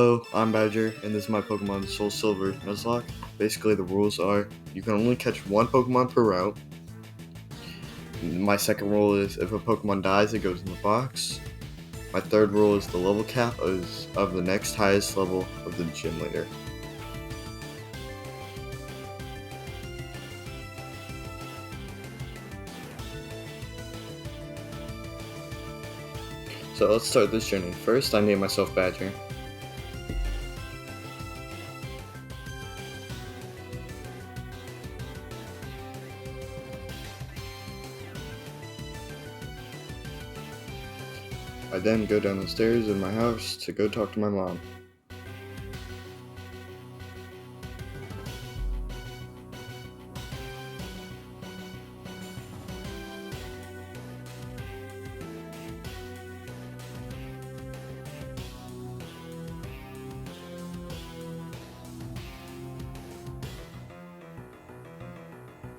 Hello, I'm Badger, and this is my Pokemon Soul Silver Nuzlocke. Basically, the rules are you can only catch one Pokemon per route. My second rule is if a Pokemon dies, it goes in the box. My third rule is the level cap is of the next highest level of the gym leader. So let's start this journey. First, I name myself Badger. I then go down the stairs in my house to go talk to my mom.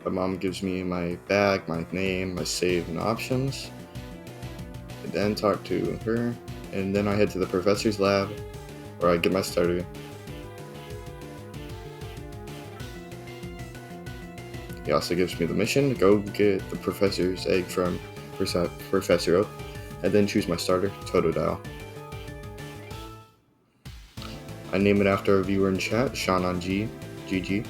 My mom gives me my bag, my name, my save, and options. I then talk to her, and then I head to the professor's lab, where I get my starter. He also gives me the mission to go get the professor's egg from Professor Oak, and then choose my starter, Totodile. I name it after a viewer in chat, Sean on GG.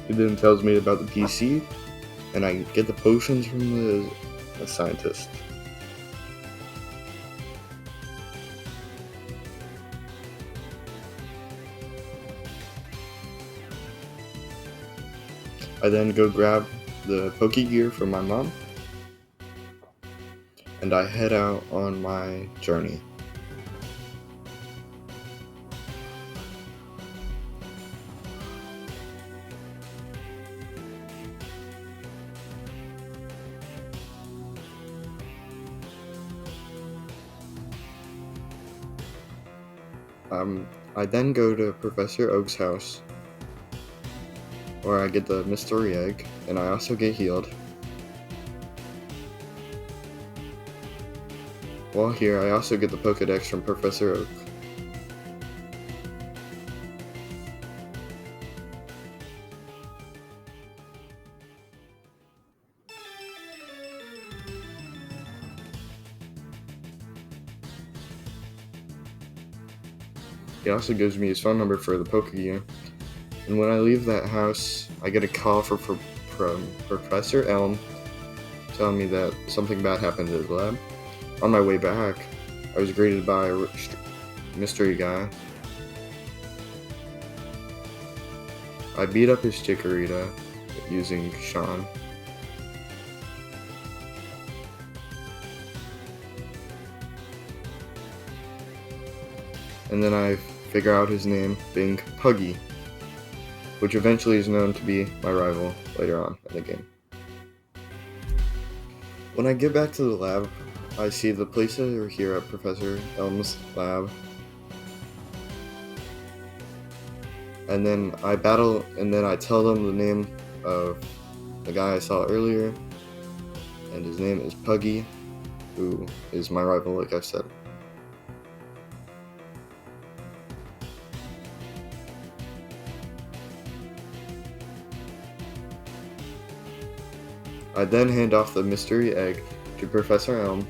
He then tells me about the PC, and I get the potions from the scientist. I then go grab the Poke Gear from my mom, and I head out on my journey. I then go to Professor Oak's house, where I get the mystery egg, and I also get healed. While here, I also get the Pokedex from Professor Oak. He also gives me his phone number for the Pokegear. And when I leave that house, I get a call from Professor Elm telling me that something bad happened at his lab. On my way back, I was greeted by a mystery guy. I beat up his Chikorita using Sean. And then I figure out his name being Puggy, which eventually is known to be my rival later on in the game. When I get back to the lab, I see the police are here at Professor Elm's lab. And then I battle, and then I tell them the name of the guy I saw earlier, and his name is Puggy, who is my rival, like I said. I then hand off the mystery egg to Professor Elm.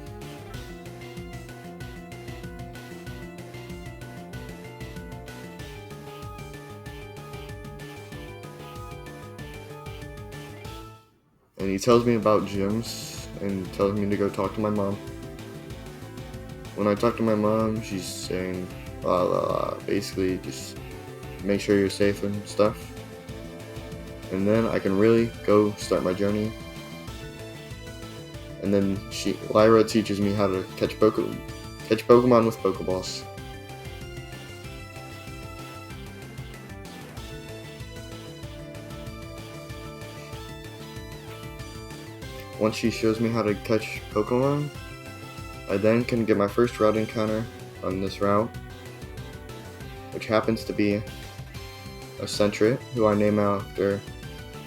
And he tells me about gyms and tells me to go talk to my mom. When I talk to my mom, she's saying, basically just make sure you're safe and stuff. And then I can really go start my journey. And then Lyra teaches me how to catch Pokemon with Pokeballs. Once she shows me how to catch Pokemon, I then can get my first route encounter on this route, which happens to be a Sentret, who I name after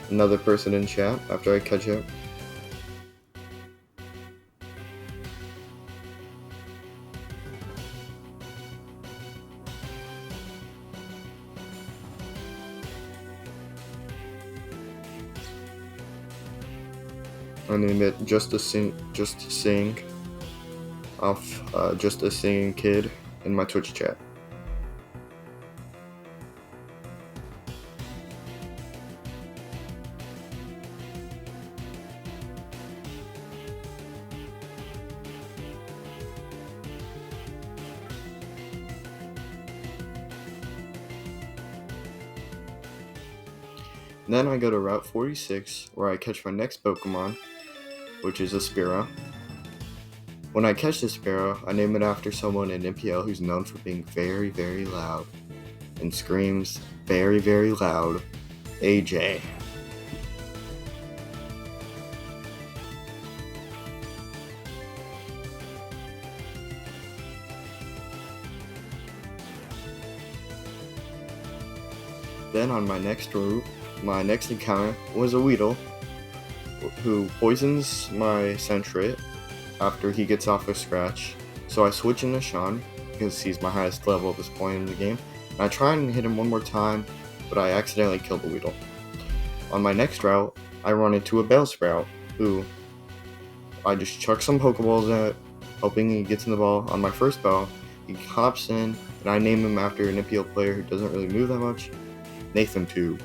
another person in chat after I catch it. I name it Just a Sing off Just a Singing Kid in my Twitch chat. Then I go to Route 46, where I catch my next Pokemon, which is a Spearow. When I catch the Spearow, I name it after someone in NPL who's known for being very, very loud, and screams very, very loud, AJ. Then on my next route, my next encounter was a Weedle, who poisons my Sentret after he gets off a scratch. So I switch into Sean, because he's my highest level at this point in the game. And I try and hit him one more time, but I accidentally kill the Weedle. On my next route, I run into a Bellsprout, who I just chuck some Pokeballs at, hoping he gets in the ball. On my first ball, he hops in, and I name him after an NPL player who doesn't really move that much, Nathan Tube.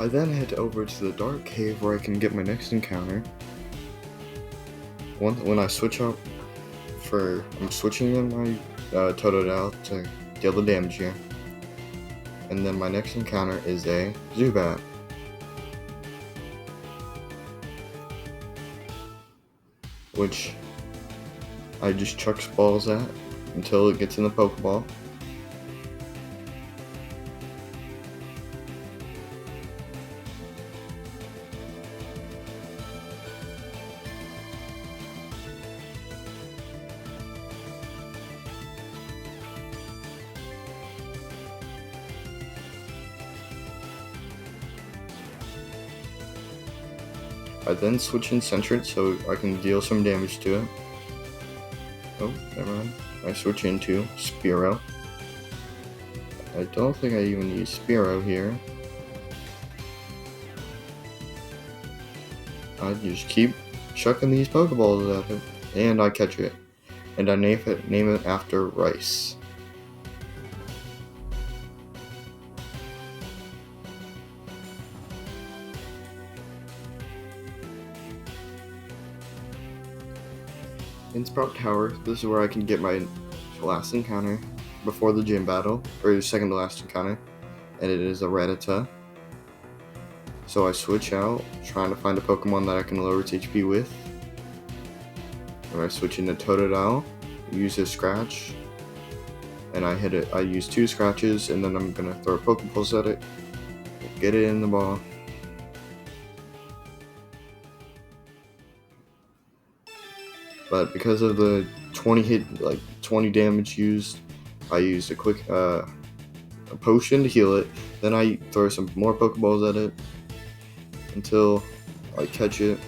I then head over to the Dark Cave where I can get my next encounter. When I switch up I'm switching in my Totodile to deal the damage here. And then my next encounter is a Zubat. Which I just chucks balls at until it gets in the Pokeball. I then switch in Sentret so I can deal some damage to it. Oh, never mind. I switch into Spearow. I don't think I even use Spearow here. I just keep chucking these Pokeballs at it, and I catch it. And I name it after Rice. In Sprout Tower, this is where I can get my last encounter before the gym battle, or the second to last encounter, and it is a Rattata. So I switch out, trying to find a Pokemon that I can lower its HP with. And I switch into Totodile, use a Scratch, and I hit it. I use 2 scratches, and then I'm gonna throw a Pokepulse at it, get it in the ball. But because of the 20 damage used, I used a quick a potion to heal it. Then I throw some more Pokeballs at it until I catch it.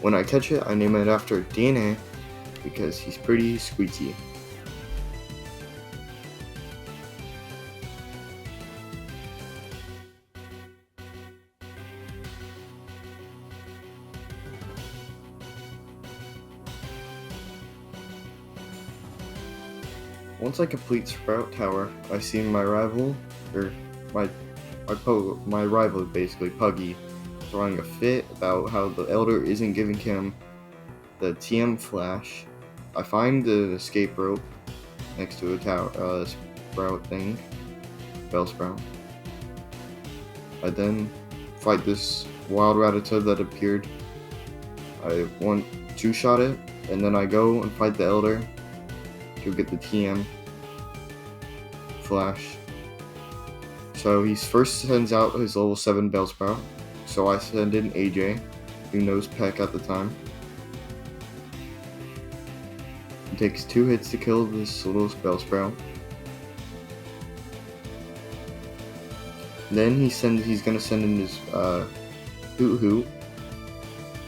When I catch it, I name it after DNA because he's pretty squeaky. Once I complete Sprout Tower, I see my rival, or my rival basically, Puggy, throwing a fit about how the Elder isn't giving him the TM flash. I find the escape rope next to a tower, sprout thing, bell sprout. I then fight this wild Rattata that appeared. I two-shot it, and then I go and fight the Elder to get the TM flash. So he first sends out his level 7 Bellsprout. So I send in AJ, who knows Peck at the time. It takes 2 hits to kill this little Bellsprout. Then he's gonna send in his Hoot Hoot.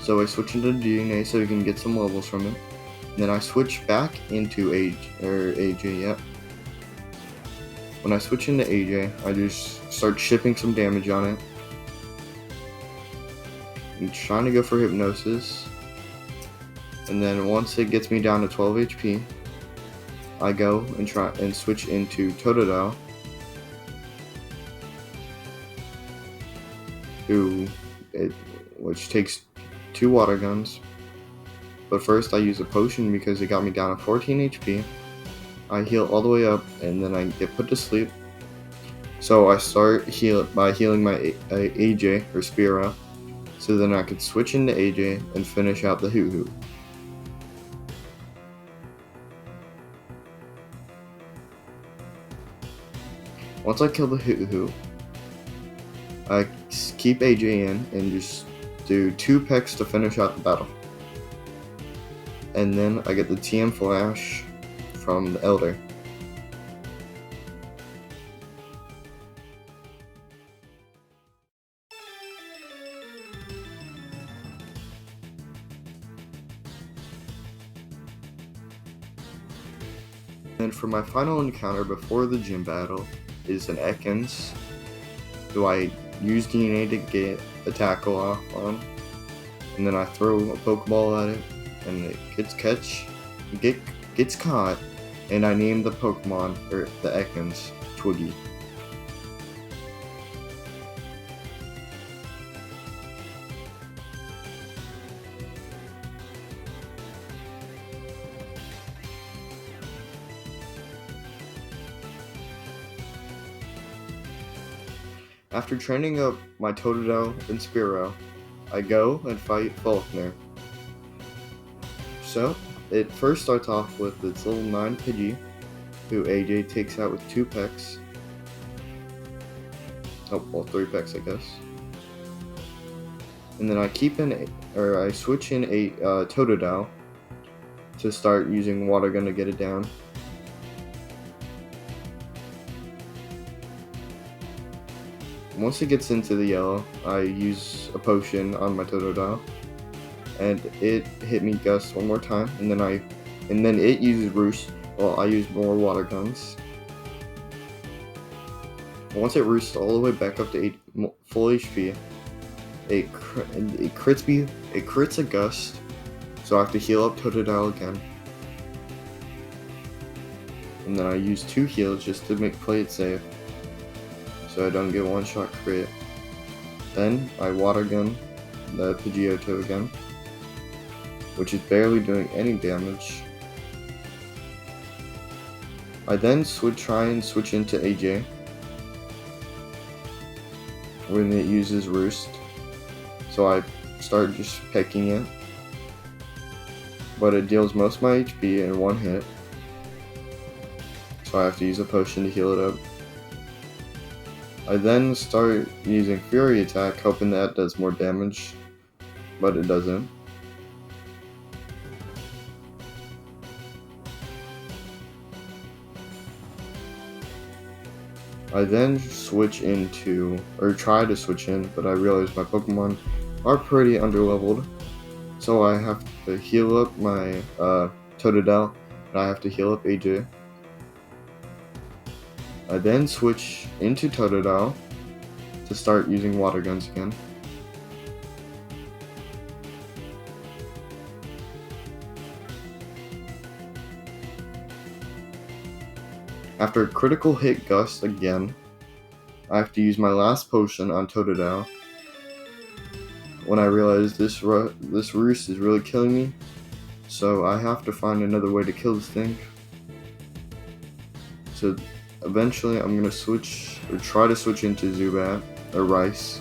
So I switch into DNA so he can get some levels from it. Then I switch back into AJ, yep. When I switch into AJ, I just start shipping some damage on it. I'm trying to go for Hypnosis. And then once it gets me down to 12 HP, I go and try and switch into Totodile, which takes 2 water guns. But first I use a potion because it got me down to 14 HP. I heal all the way up, and then I get put to sleep. So I start by healing my AJ, or Spira, so then I could switch into AJ and finish out the Hoot Hoot. Once I kill the Hoot Hoot, I keep AJ in and just do 2 pecks to finish out the battle. And then I get the TM Flash from the Elder. And for my final encounter before the gym battle is an Ekans, who I use DNA to get a tackle off on, and then I throw a Pokeball at it, and it gets caught, and I name the Pokemon, or the Ekans, Twiggy. After training up my Totodile and Spearow, I go and fight Falkner. So, it first starts off with its little 9 Pidgey, who AJ takes out with 2 pecks. Oh, well, 3 pecks, I guess. And then I switch in a Totodile to start using Water Gun to get it down. Once it gets into the yellow, I use a potion on my Totodile, and it hit me Gust one more time, and then it uses Roost, while I use more water guns. Once it roosts all the way back up to full HP, it crits a Gust, so I have to heal up Totodile again. And then I use 2 heals just to play it safe, so I don't get one-shot crit. Then I water gun the Pidgeotto again, which is barely doing any damage. I then try and switch into AJ when it uses Roost, so I start just pecking it, but it deals most of my HP in 1 hit, so I have to use a potion to heal it up. I then start using Fury Attack, hoping that does more damage, but it doesn't. I then try to switch in, but I realize my Pokemon are pretty underleveled, so I have to heal up my Totodile, and I have to heal up AJ. I then switch into Totodile to start using water guns again. After a critical hit Gust again, I have to use my last potion on Totodile. when I realized this roost is really killing me, so I have to find another way to kill this thing. So eventually I'm gonna switch, or try to switch into Zubat, or Rice.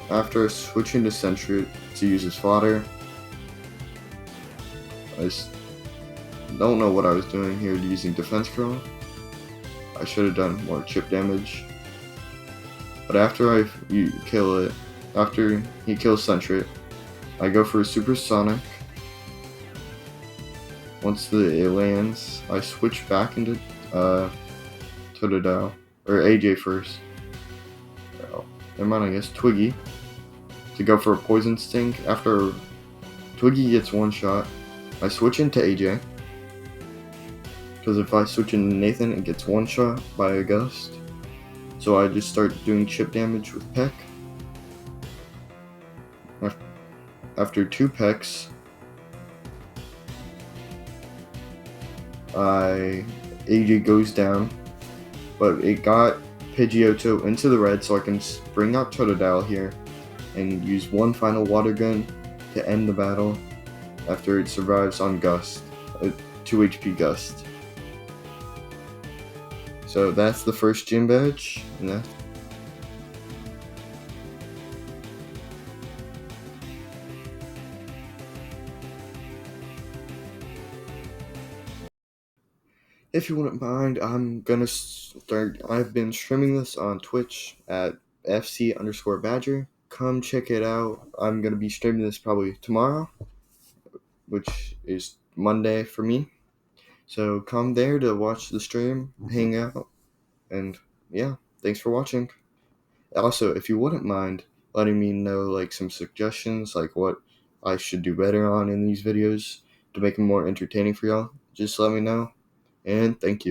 After switching to Sentret to use his fodder, I just don't know what I was doing here using Defense Curl. I should have done more chip damage. But after kill it, after he kills Sentret, I go for a Supersonic. Once it lands, I switch back into Totodile, or AJ first. Oh, never mind, I guess Twiggy, to go for a Poison Sting. After Twiggy gets one shot, I switch into AJ, because if I switch into Nathan, it gets one shot by a Gust. So I just start doing chip damage with Peck. After 2 Pecks, AJ goes down, but it got Pidgeotto into the red, so I can bring out Totodile here and use one final Water Gun to end the battle after it survives on Gust, a 2 HP Gust. So that's the first gym badge, and that's if you wouldn't mind, I've been streaming this on Twitch at FC_Badger. Come check it out. I'm gonna be streaming this probably tomorrow, which is Monday for me. So come there to watch the stream, hang out, and yeah, thanks for watching. Also, if you wouldn't mind letting me know like some suggestions, like what I should do better on in these videos to make them more entertaining for y'all, just let me know. And thank you.